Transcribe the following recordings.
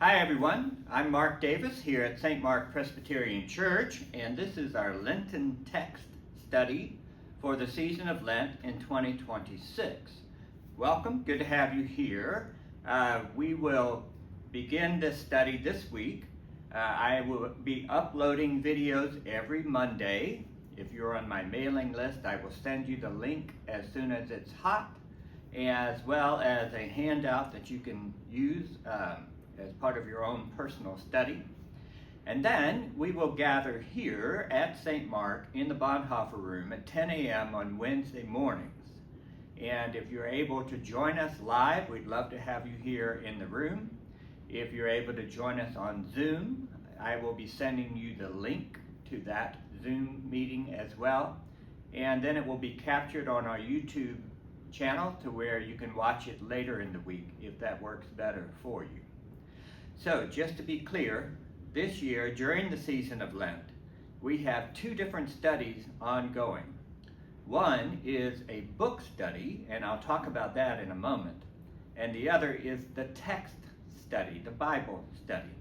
Hi everyone, I'm Mark Davis here at St. Mark Presbyterian Church, and this is our Lenten text study for the season of Lent in 2026. Welcome, good to have you here. We will begin this study this week. I will be uploading videos every Monday. If you're on my mailing list, I will send you the link as soon as it's hot, as well as a handout that you can use as part of your own personal study. And then we will gather here at St. Mark in the Bonhoeffer Room at 10 a.m. on Wednesday mornings. And if you're able to join us live, we'd love to have you here in the room. If you're able to join us on Zoom, I will be sending you the link to that Zoom meeting as well. And then it will be captured on our YouTube channel to where you can watch it later in the week if that works better for you. So just to be clear, this year during the season of Lent, we have two different studies ongoing. One is a book study, and I'll talk about that in a moment, and the other is the text study, the Bible study.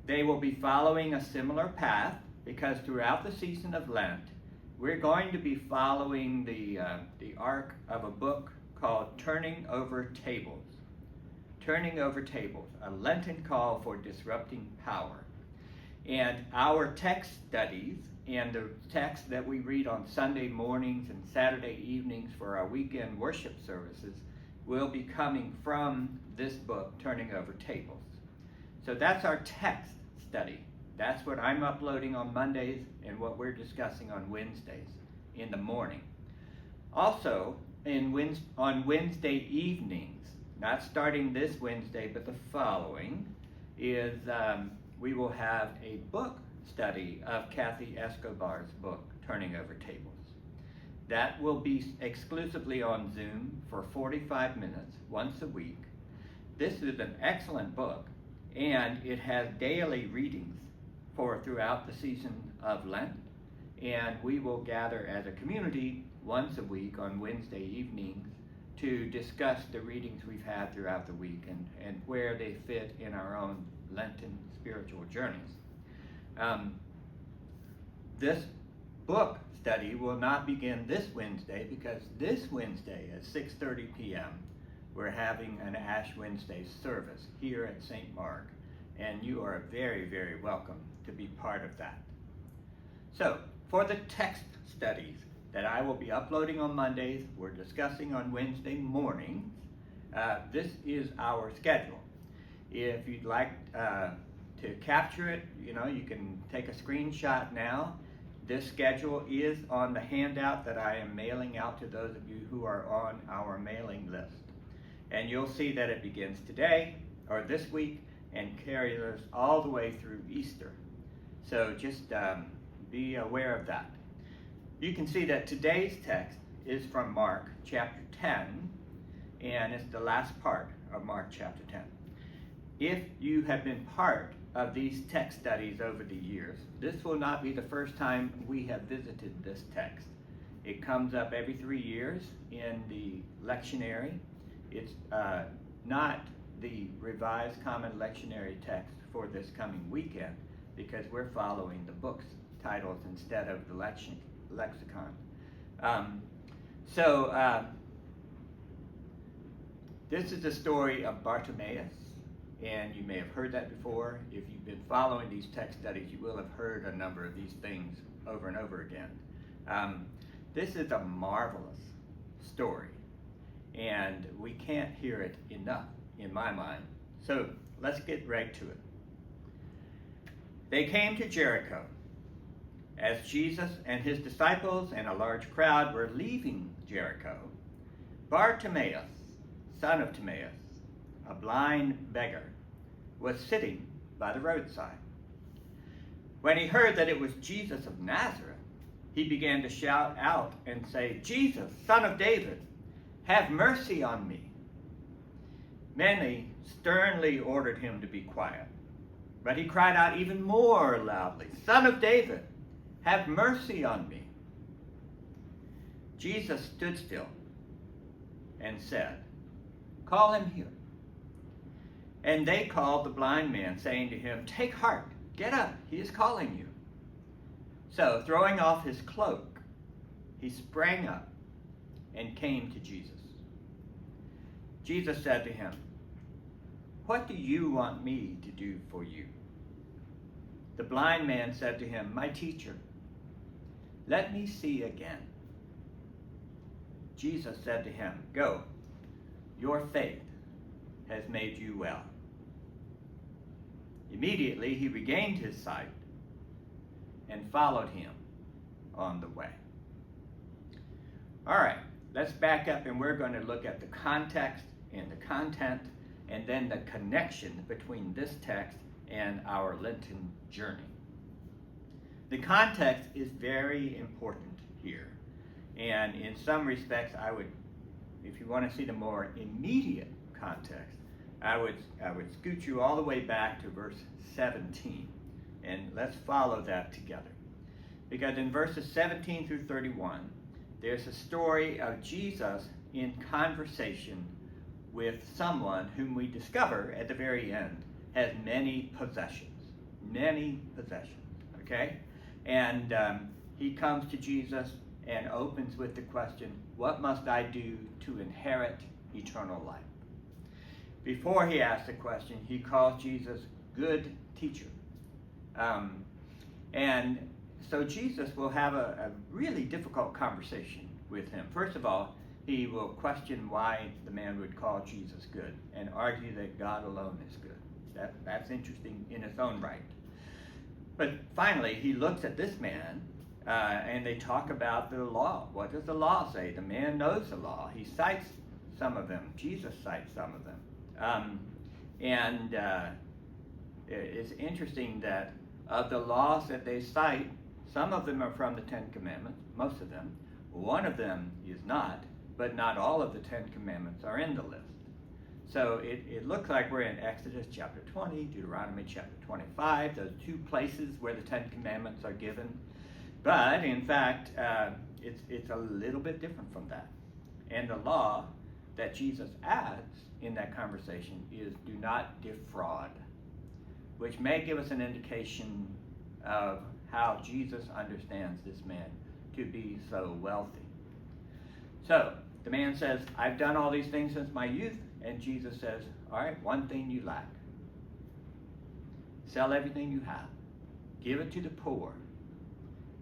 They will be following a similar path because throughout the season of Lent, we're going to be following the arc of a book called Turning Over Tables. Turning Over Tables, a Lenten call for disrupting power. And our text studies and the text that we read on Sunday mornings and Saturday evenings for our weekend worship services will be coming from this book, Turning Over Tables. So that's our text study. That's what I'm uploading on Mondays and what we're discussing on Wednesdays in the morning. Also, on Wednesday evenings, not starting this Wednesday, but the following, is we will have a book study of Kathy Escobar's book, Turning Over Tables. That will be exclusively on Zoom for 45 minutes once a week. This is an excellent book, and it has daily readings for throughout the season of Lent, and we will gather as a community once a week on Wednesday evenings to discuss the readings we've had throughout the week and where they fit in our own Lenten spiritual journeys. This book study will not begin this Wednesday because this Wednesday at 6:30 p.m. we're having an Ash Wednesday service here at St. Mark, and you are very, very welcome to be part of that. So, for the text studies that I will be uploading on Mondays, we're discussing on Wednesday mornings. This is our schedule. If you'd like to capture it, you can take a screenshot now. This schedule is on the handout that I am mailing out to those of you who are on our mailing list. And you'll see that it begins today, or this week, and carries us all the way through Easter. So just be aware of that. You can see that today's text is from Mark chapter 10, and it's the last part of Mark chapter 10. If you have been part of these text studies over the years, this will not be the first time we have visited this text. It comes up every 3 years in the lectionary. It's not the Revised Common Lectionary text for this coming weekend because we're following the book's titles instead of the lexicon. This is the story of Bartimaeus, and you may have heard that before. If you've been following these text studies, you will have heard a number of these things over and over again. This is a marvelous story, and we can't hear it enough in my mind. So let's get right to it. They came to Jericho. As Jesus and his disciples and a large crowd were leaving Jericho, Bartimaeus, son of Timaeus, a blind beggar, was sitting by the roadside. When he heard that it was Jesus of Nazareth, he began to shout out and say, "Jesus, son of David, have mercy on me." Many sternly ordered him to be quiet, but he cried out even more loudly, "Son of David, have mercy on me." Jesus stood still and said, "Call him here." And they called the blind man, saying to him, "Take heart, get up, he is calling you." So, throwing off his cloak, he sprang up and came to Jesus. Jesus said to him, "What do you want me to do for you?" The blind man said to him, "My teacher, let me see again." Jesus said to him, "Go, your faith has made you well." Immediately he regained his sight and followed him on the way. All right, let's back up and we're going to look at the context and the content and then the connection between this text and our Lenten journey. The context is very important here. And in some respects, I would, if you want to see the more immediate context, I would scoot you all the way back to verse 17. And let's follow that together. Because in verses 17 through 31, there's a story of Jesus in conversation with someone whom we discover at the very end has many possessions. Many possessions, okay? And he comes to Jesus and opens with the question, "What must I do to inherit eternal life?" Before he asks the question, he calls Jesus good teacher. And so Jesus will have a really difficult conversation with him. First of all, he will question why the man would call Jesus good and argue that God alone is good. That's interesting in its own right. But finally, he looks at this man and they talk about the law. What does the law say? The man knows the law. He cites some of them. Jesus cites some of them. It's interesting that of the laws that they cite, some of them are from the Ten Commandments, most of them. One of them is not, but not all of the Ten Commandments are in the list. So it looks like we're in Exodus chapter 20, Deuteronomy chapter 25, those two places where the Ten Commandments are given. But in fact, it's a little bit different from that. And the law that Jesus adds in that conversation is do not defraud, which may give us an indication of how Jesus understands this man to be so wealthy. So the man says, "I've done all these things since my youth." And Jesus says, "All right, one thing you lack. Sell everything you have, give it to the poor,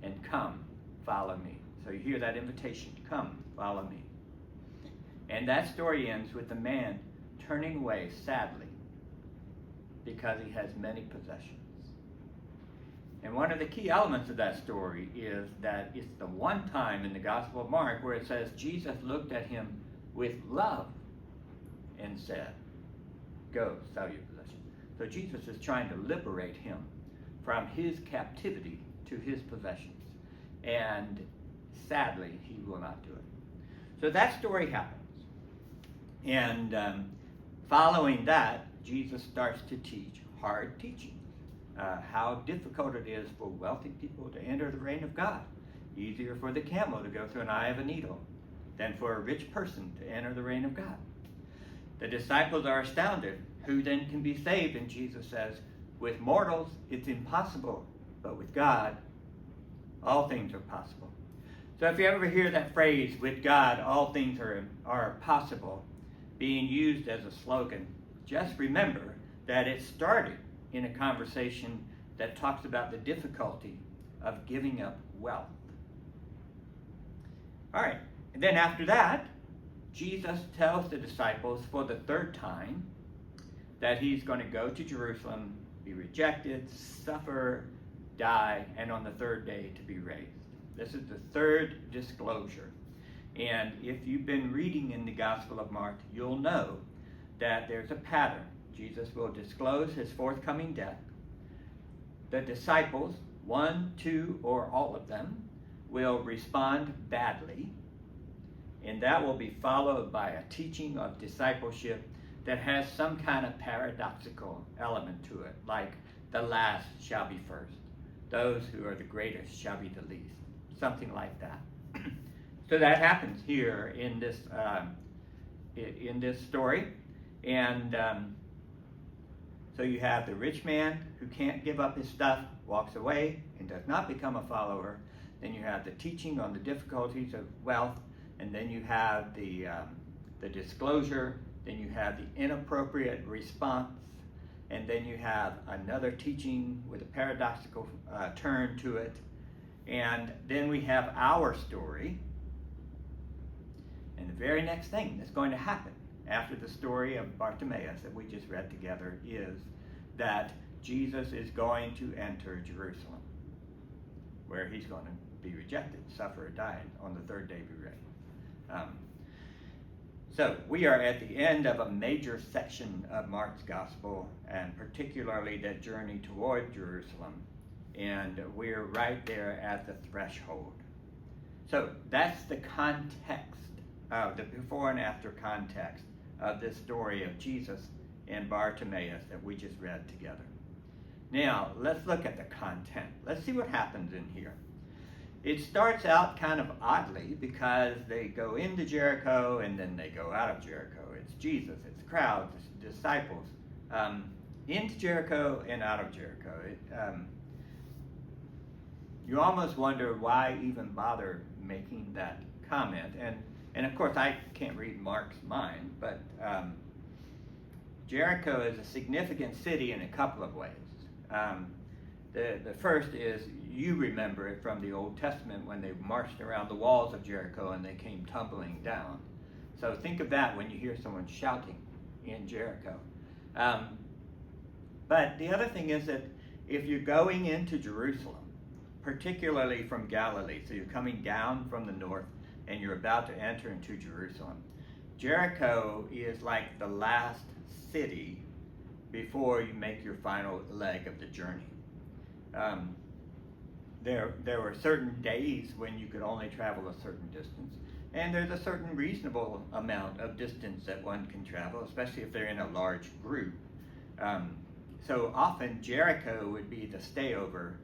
and come, follow me." So you hear that invitation, come, follow me. And that story ends with the man turning away sadly because he has many possessions. And one of the key elements of that story is that it's the one time in the Gospel of Mark where it says Jesus looked at him with love and said, "Go, sell your possessions." So Jesus is trying to liberate him from his captivity to his possessions. And sadly, he will not do it. So that story happens. And following that, Jesus starts to teach hard teachings. How difficult it is for wealthy people to enter the reign of God. Easier for the camel to go through an eye of a needle than for a rich person to enter the reign of God. The disciples are astounded. Who then can be saved? And Jesus says, with mortals, it's impossible, but with God, all things are possible. So if you ever hear that phrase, with God, all things are possible, being used as a slogan, just remember that it started in a conversation that talks about the difficulty of giving up wealth. All right, and then after that, Jesus tells the disciples for the third time that he's going to go to Jerusalem, be rejected, suffer, die, and on the third day to be raised. This is the third disclosure. And if you've been reading in the Gospel of Mark, you'll know that there's a pattern. Jesus will disclose his forthcoming death. The disciples, one, two, or all of them, will respond badly. And that will be followed by a teaching of discipleship that has some kind of paradoxical element to it, like the last shall be first. Those who are the greatest shall be the least. Something like that. So that happens here in this story. And So you have the rich man who can't give up his stuff, walks away, and does not become a follower. Then you have the teaching on the difficulties of wealth, and then you have the disclosure, then you have the inappropriate response, and then you have another teaching with a paradoxical turn to it. And then we have our story. And the very next thing that's going to happen after the story of Bartimaeus that we just read together is that Jesus is going to enter Jerusalem, where he's going to be rejected, suffer, and die, on the third day be raised. So we are at the end of a major section of Mark's gospel, and particularly that journey toward Jerusalem. And we're right there at the threshold. So that's the context, the before and after context of this story of Jesus and Bartimaeus that we just read together. Now, let's look at the content. Let's see what happens in here. It starts out kind of oddly because they go into Jericho and then they go out of Jericho. It's Jesus, it's crowds, it's disciples. Into Jericho and out of Jericho. You almost wonder why even bother making that comment. And of course, I can't read Mark's mind, but Jericho is a significant city in a couple of ways. The first is, you remember it from the Old Testament when they marched around the walls of Jericho and they came tumbling down. So think of that when you hear someone shouting in Jericho. But the other thing is that if you're going into Jerusalem, particularly from Galilee, so you're coming down from the north and you're about to enter into Jerusalem, Jericho is like the last city before you make your final leg of the journey. There were certain days when you could only travel a certain distance, and there's a certain reasonable amount of distance that one can travel, especially if they're in a large group. So often Jericho would be the stayover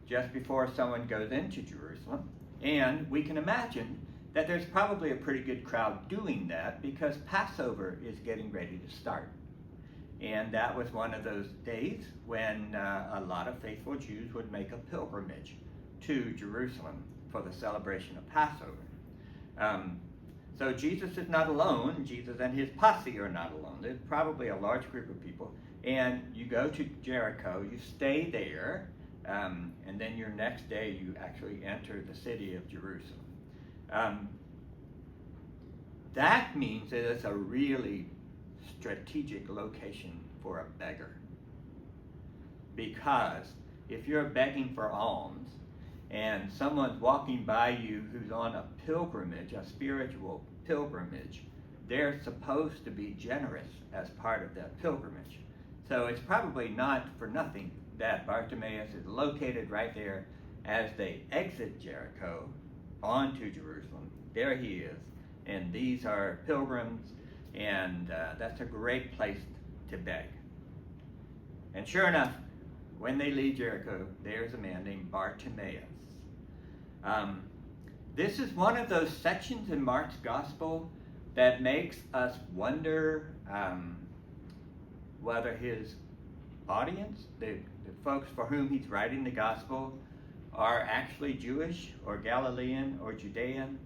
just before someone goes into Jerusalem, and we can imagine that there's probably a pretty good crowd doing that because Passover is getting ready to start. And that was one of those days when a lot of faithful Jews would make a pilgrimage to Jerusalem for the celebration of Passover. So Jesus is not alone. Jesus and his posse are not alone. There's probably a large group of people. And you go to Jericho, you stay there, and then your next day you actually enter the city of Jerusalem. That means that it's a really strategic location for a beggar. Because if you're begging for alms and someone's walking by you who's on a pilgrimage, a spiritual pilgrimage, they're supposed to be generous as part of that pilgrimage. So it's probably not for nothing that Bartimaeus is located right there as they exit Jericho onto Jerusalem. There he is, and these are pilgrims, and that's a great place to beg. And sure enough, when they leave Jericho, there's a man named Bartimaeus. This is one of those sections in Mark's gospel that makes us wonder whether his audience, the folks for whom he's writing the gospel, are actually Jewish or Galilean or Judean,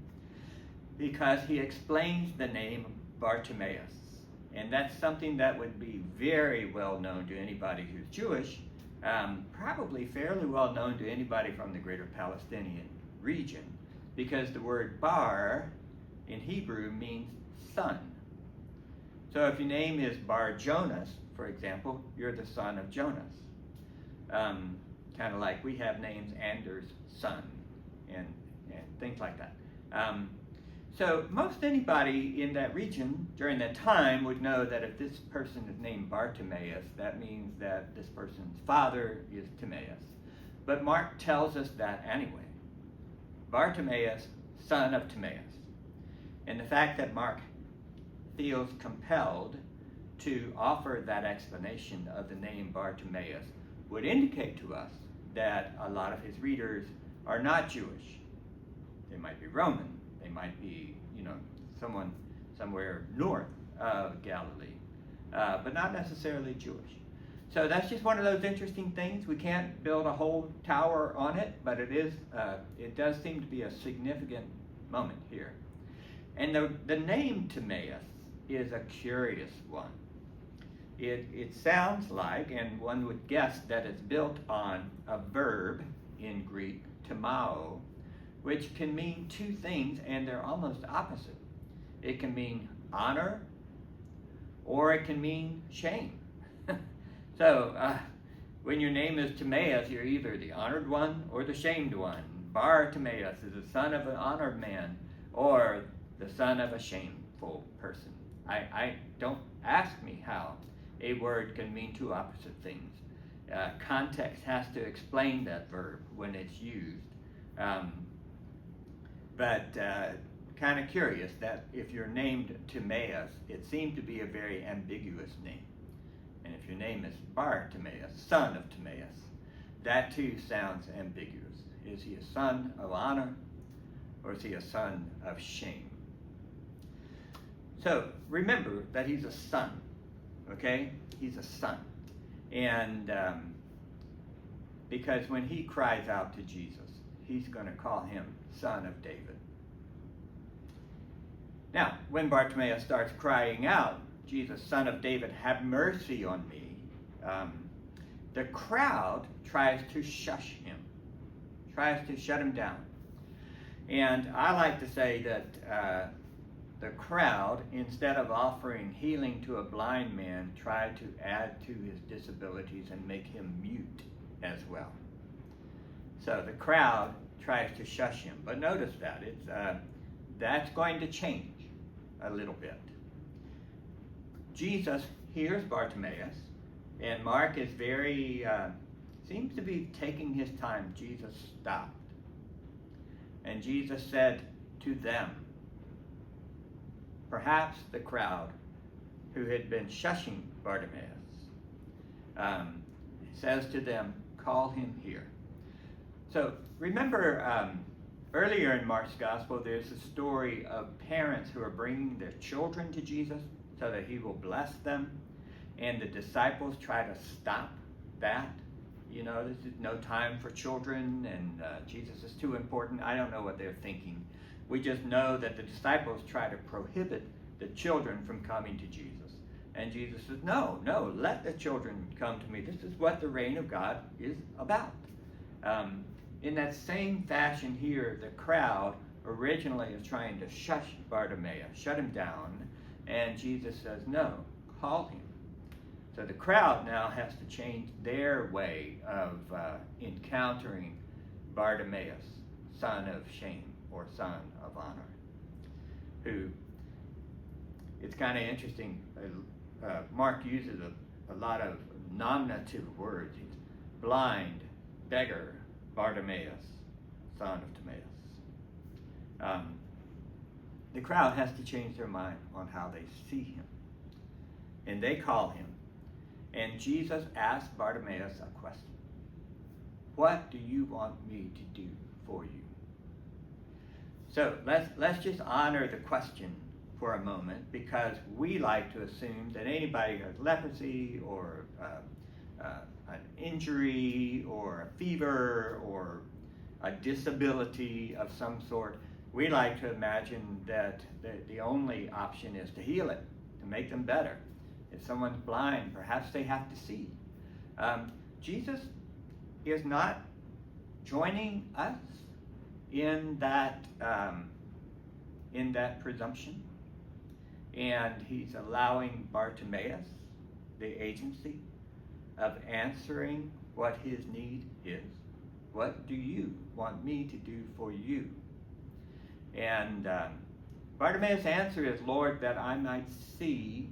because he explains the name Bartimaeus. And that's something that would be very well known to anybody who's Jewish, probably fairly well known to anybody from the greater Palestinian region, because the word bar in Hebrew means son. So if your name is Bar Jonas, for example, you're the son of Jonas. Kind of like we have names Anders' son and things like that. So most anybody in that region during that time would know that if this person is named Bartimaeus, that means that this person's father is Timaeus. But Mark tells us that anyway. Bartimaeus, son of Timaeus. And the fact that Mark feels compelled to offer that explanation of the name Bartimaeus would indicate to us that a lot of his readers are not Jewish. They might be Roman. They might be, someone somewhere north of Galilee, but not necessarily Jewish. So that's just one of those interesting things. We can't build a whole tower on it, but it does seem to be a significant moment here. And the name Timaeus is a curious one. It sounds like, and one would guess that it's built on a verb in Greek, timao, which can mean two things, and they're almost opposite. It can mean honor, or it can mean shame. So, when your name is Timaeus, you're either the honored one or the shamed one. Bar Timaeus is the son of an honored man, or the son of a shameful person. I don't ask me how a word can mean two opposite things. Context has to explain that verb when it's used. But kind of curious that if you're named Timaeus, it seemed to be a very ambiguous name. And if your name is Bar Timaeus, son of Timaeus, that too sounds ambiguous. Is he a son of honor, or is he a son of shame? So remember that he's a son, okay? He's a son. And because when he cries out to Jesus, he's going to call him son of David. Now, when Bartimaeus starts crying out, Jesus, son of David, have mercy on me, the crowd tries to shush him, tries to shut him down. And I like to say that the crowd, instead of offering healing to a blind man, tried to add to his disabilities and make him mute as well. So the crowd tries to shush him. But notice that that's going to change a little bit. Jesus hears Bartimaeus, and Mark is seems to be taking his time. Jesus stopped. And Jesus said to them, perhaps the crowd who had been shushing Bartimaeus, says to them, call him here. So remember earlier in Mark's gospel, there's a story of parents who are bringing their children to Jesus so that he will bless them. And the disciples try to stop that. You know, this is no time for children, and Jesus is too important. I don't know what they're thinking. We just know that the disciples try to prohibit the children from coming to Jesus. And Jesus says, no, let the children come to me. This is what the reign of God is about. In that same fashion here, the crowd originally is trying to shush Bartimaeus, shut him down, and Jesus says, no, call him. So the crowd now has to change their way of encountering Bartimaeus, son of shame or son of honor, who, it's kind of interesting, Mark uses a lot of nominative words. He's blind, beggar, Bartimaeus, son of Timaeus. The crowd has to change their mind on how they see him. And they call him. And Jesus asked Bartimaeus a question. What do you want me to do for you? So let's just honor the question for a moment, because we like to assume that anybody who has leprosy or an injury or a fever or a disability of some sort, we like to imagine that the only option is to heal it, to make them better. If someone's blind, perhaps they have to see. Jesus is not joining us in that presumption, and he's allowing Bartimaeus the agency of answering what his need is. What do you want me to do for you? And Bartimaeus' answer is, Lord, that I might see.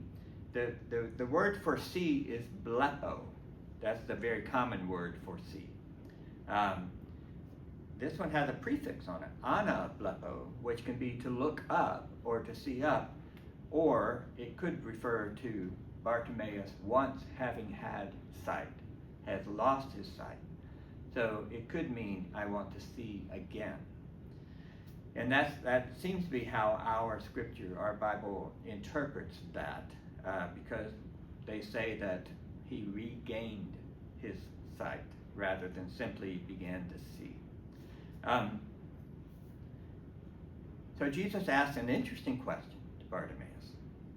The word for see is blepo. That's the very common word for see. This one has a prefix on it, ana blepo, which can be to look up or to see up, or it could refer to Bartimaeus once having had sight, has lost his sight. So it could mean I want to see again. And that seems to be how our scripture, our Bible, interprets that, because they say that he regained his sight rather than simply began to see. So Jesus asked an interesting question to Bartimaeus.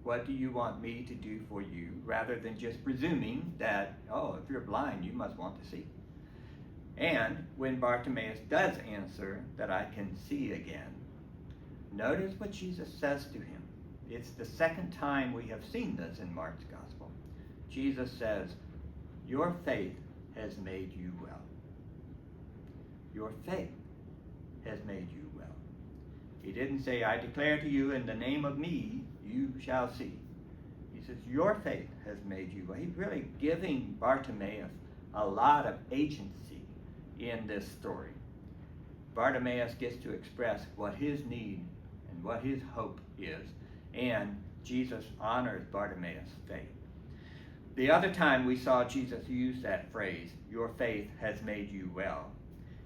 What do you want me to do for you? Rather than just presuming that, oh, if you're blind, you must want to see. And when Bartimaeus does answer that I can see again, notice what Jesus says to him. It's the second time we have seen this in Mark's gospel. Jesus says, your faith has made you well. Your faith has made you well. He didn't say, I declare to you in the name of me, you shall see. He says, your faith has made you well. He's really giving Bartimaeus a lot of agency in this story. Bartimaeus gets to express what his need and what his hope is, and Jesus honors Bartimaeus' faith. The other time we saw Jesus use that phrase, your faith has made you well,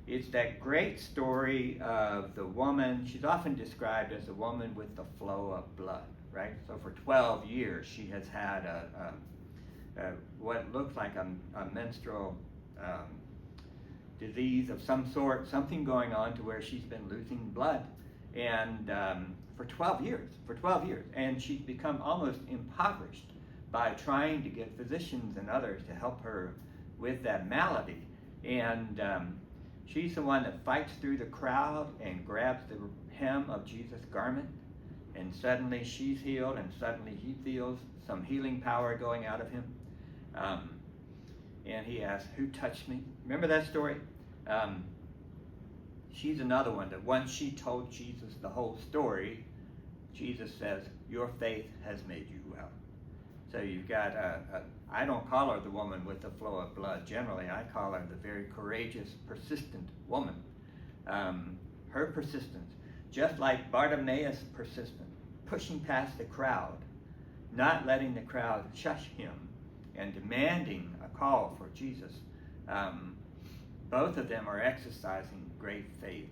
it's that great story of the woman. She's often described as a woman with the flow of blood, right? So for 12 years she has had what looks like a menstrual disease of some sort, something going on to where she's been losing blood, and for 12 years, and she's become almost impoverished by trying to get physicians and others to help her with that malady. And she's the one that fights through the crowd and grabs the hem of Jesus' garment, and suddenly she's healed, and suddenly he feels some healing power going out of him. And he asks, who touched me? Remember that story? She's another one that once she told Jesus the whole story, Jesus says, your faith has made you well. So you've got, I don't call her the woman with the flow of blood. Generally, I call her the very courageous, persistent woman. Her persistence, just like Bartimaeus' persistence, pushing past the crowd, not letting the crowd shush him, and demanding a call for Jesus. Both of them are exercising great faith,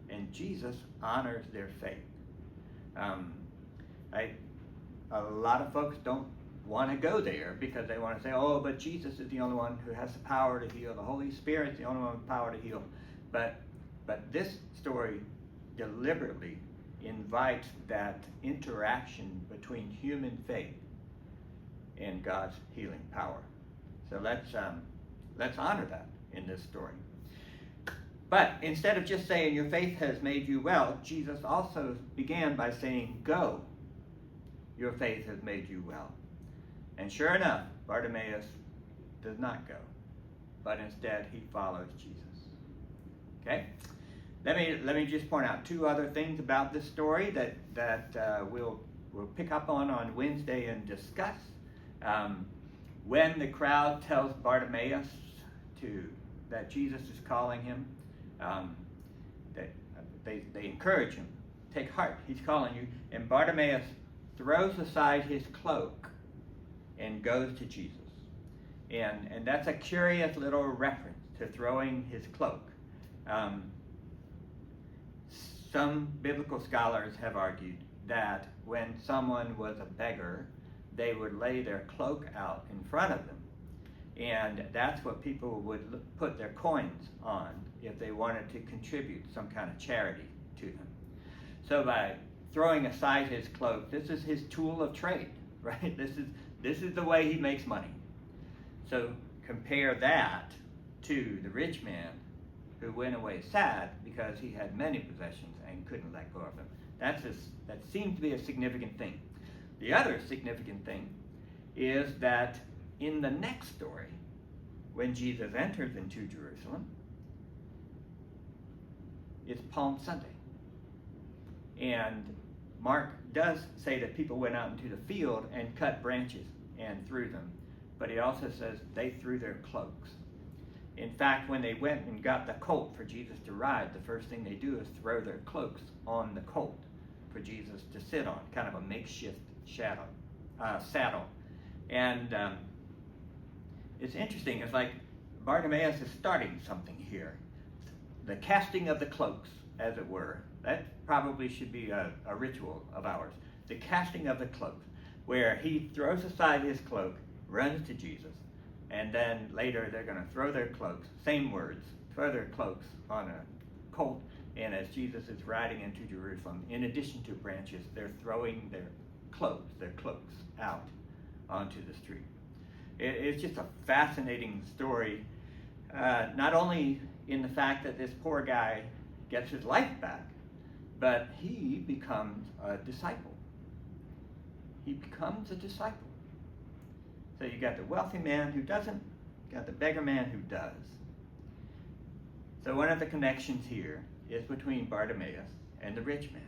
and Jesus honors their faith. A lot of folks don't want to go there because they want to say, oh, but Jesus is the only one who has the power to heal. The Holy Spirit is the only one with power to heal. But this story deliberately invites that interaction between human faith and God's healing power. So let's honor that in this story. But instead of just saying your faith has made you well, Jesus also began by saying, go, your faith has made you well. And sure enough, Bartimaeus does not go, but instead he follows Jesus. Okay? Let me just point out two other things about this story that we'll pick up on Wednesday and discuss. When the crowd tells Bartimaeus that Jesus is calling him, they encourage him. Take heart, he's calling you. And Bartimaeus throws aside his cloak and goes to Jesus. And that's a curious little reference to throwing his cloak. Some biblical scholars have argued that when someone was a beggar, they would lay their cloak out in front of them. And that's what people would put their coins on if they wanted to contribute some kind of charity to them. So by throwing aside his cloak, this is his tool of trade, right? This is the way he makes money. So compare that to the rich man who went away sad because he had many possessions and couldn't let go of them. That seems to be a significant thing. The other significant thing is that in the next story, when Jesus enters into Jerusalem, it's Palm Sunday. And Mark does say that people went out into the field and cut branches and threw them. But he also says they threw their cloaks. In fact, when they went and got the colt for Jesus to ride, the first thing they do is throw their cloaks on the colt for Jesus to sit on, kind of a makeshift saddle. And it's interesting. It's like Bartimaeus is starting something here. The casting of the cloaks, as it were. That probably should be a ritual of ours. The casting of the cloaks, where he throws aside his cloak, runs to Jesus, And then later they're going to throw their cloaks, same words, throw their cloaks on a colt. And as Jesus is riding into Jerusalem, in addition to branches, they're throwing their cloaks out onto the street. It's just a fascinating story, not only in the fact that this poor guy gets his life back, but he becomes a disciple. He becomes a disciple. So you got the wealthy man who doesn't, you got the beggar man who does. So one of the connections here is between Bartimaeus and the rich man.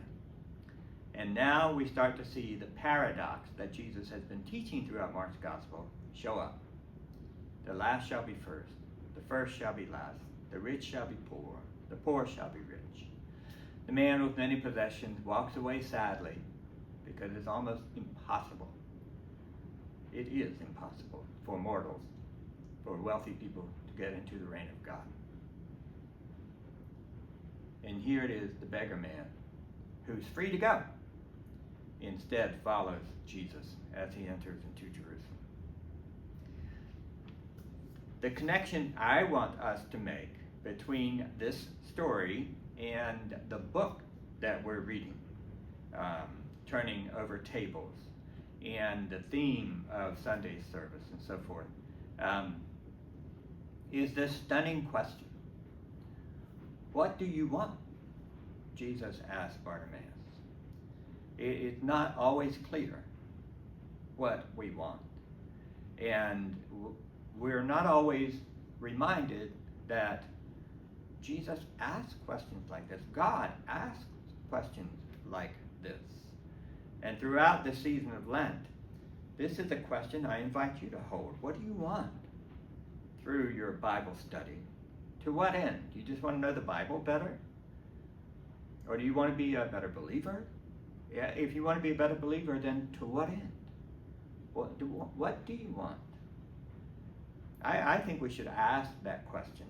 And now we start to see the paradox that Jesus has been teaching throughout Mark's gospel show up. The last shall be first, the first shall be last, the rich shall be poor, the poor shall be rich. The man with many possessions walks away sadly because it's almost impossible. It is impossible for mortals, for wealthy people to get into the reign of God. And here it is, the beggar man, who's free to go, instead follows Jesus as he enters into Jerusalem. The connection I want us to make between this story and the book that we're reading, Turning Over Tables, and the theme of Sunday service and so forth, is this stunning question. What do you want? Jesus asked Bartimaeus. It's not always clear what we want. And we're not always reminded that Jesus asks questions like this. God asks questions like this. And throughout the season of Lent, this is a question I invite you to hold. What do you want through your Bible study? To what end? Do you just want to know the Bible better? Or do you want to be a better believer? Yeah, if you want to be a better believer, then to what end? What do you want? I think we should ask that question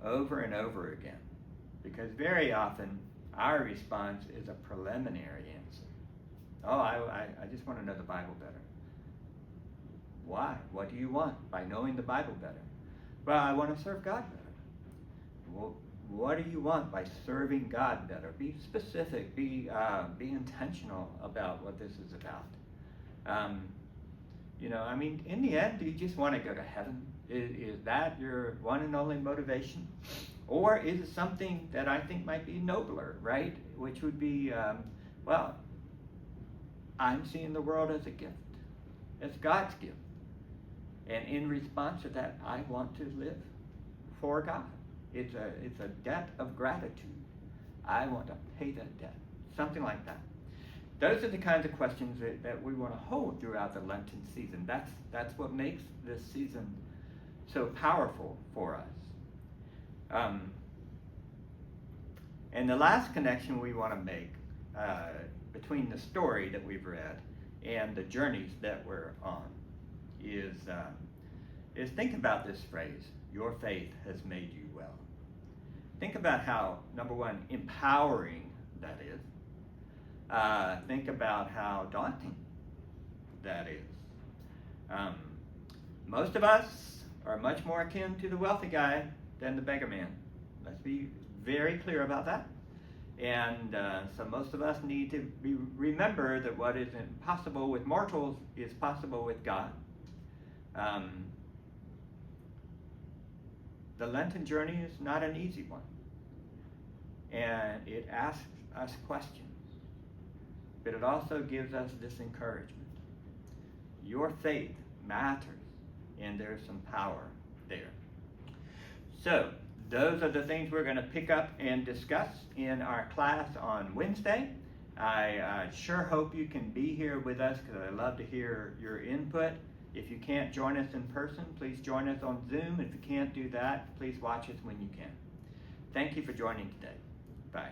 over and over again, because very often our response is a preliminary answer. Oh, I just want to know the Bible better. Why? What do you want by knowing the Bible better? Well, I want to serve God better. Well, what do you want by serving God better? Be specific. Be intentional about what this is about. In the end, do you just want to go to heaven? Is that your one and only motivation? Or is it something that I think might be nobler, right? Which would be, I'm seeing the world as a gift. It's God's gift. And in response to that, I want to live for God. It's a debt of gratitude. I want to pay that debt. Something like that. Those are the kinds of questions that we want to hold throughout the Lenten season. That's what makes this season so powerful for us. And the last connection we want to make between the story that we've read and the journeys that we're on is think about this phrase, your faith has made you well. Think about how, number one, empowering that is. Think about how daunting that is. Most of us are much more akin to the wealthy guy than the beggar man. Let's be very clear about that. And so most of us need to remember that what is impossible with mortals is possible with God. The Lenten journey is not an easy one. And it asks us questions. But it also gives us this encouragement. Your faith matters, and there's some power there. So, those are the things we're going to pick up and discuss in our class on Wednesday. I sure hope you can be here with us, because I love to hear your input. If you can't join us in person, please join us on Zoom. If you can't do that, please watch us when you can. Thank you for joining today. Bye.